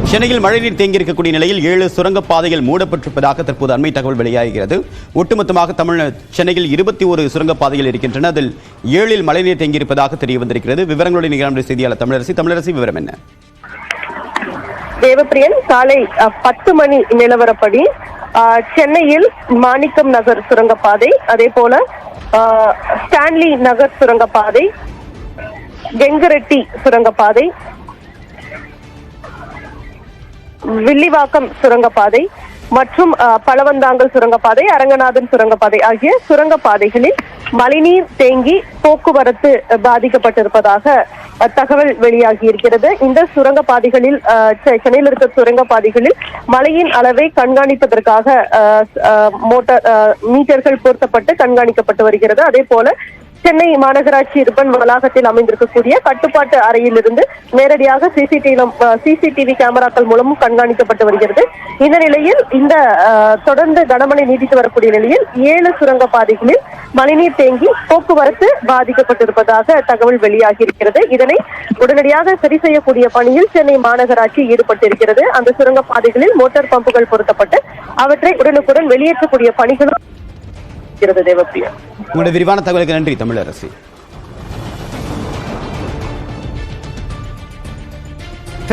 சென்னையில் மழைநீர் தேங்கியிருக்கக்கூடிய நிலையில் 7 சுரங்கப் பாதைகள் மூடப்பட்டிருப்பதாக தற்போது அண்மை தகவல் வெளியாகிறது. ஒட்டுமொத்தமாக சென்னையில் 21 சுரங்கப் பாதைகள் இருக்கின்றன. அதில் 7 மழைநீர் தேங்கியிருப்பதாக தெரிய வந்திருக்கிறது. விவரங்களுடைய நிகழ்ச்சி செய்தியாளர் தமிழரசி விவரம் என்ன? தேவப்பிரியன், காலை 10 மணி நிலவரப்படி சென்னையில் மாணிக்கம் நகர் சுரங்கப்பாதை, அதே போல ஸ்டான்லி நகர் சுரங்கப்பாதை, வெங்கரெட்டி சுரங்கப்பாதை, வில்லிவாக்கம் சுரங்கப்பாதை மற்றும் பழவந்தாங்கல் சுரங்கப்பாதை, அரங்கநாதன் சுரங்கப்பாதை ஆகிய சுரங்கப்பாதைகளில் மழைநீர் தேங்கி போக்குவரத்து பாதிக்கப்பட்டிருப்பதாக தகவல் வெளியாகி இருக்கிறது. இந்த சுரங்கப்பாதைகளில் சென்னையில் இருக்க சுரங்கப்பாதைகளில் மழையின் அளவை கண்காணிப்பதற்காக மீட்டர்கள் பொருத்தப்பட்டு கண்காணிக்கப்பட்டு வருகிறது. அதே போல சென்னை மாநகராட்சி ரிப்பன் வளாகத்தில் அமைந்திருக்கக்கூடிய கட்டுப்பாட்டு அறையில் இருந்து நேரடியாக சிசிடிவி கேமராக்கள் மூலமும் கண்காணிக்கப்பட்டு வருகிறது. இந்த நிலையில் தொடர்ந்து கனமழை நீடித்து வரக்கூடிய நிலையில் 7 சுரங்கப்பாதைகளில் மழைநீர் தேங்கி போக்குவரத்து பாதிக்கப்பட்டிருப்பதாக தகவல் வெளியாகி இருக்கிறது. இதனை உடனடியாக சரி செய்யக்கூடிய பணியில் சென்னை மாநகராட்சி ஈடுபட்டிருக்கிறது. அந்த சுரங்கப்பாதைகளில் மோட்டார் பம்புகள் பொருத்தப்பட்டு அவற்றை உடனுக்குடன் வெளியேற்றக்கூடிய பணிகளும் தேவப்பிரியா. உங்களுடைய விரிவான தகவலுக்கு நன்றி தமிழரசி.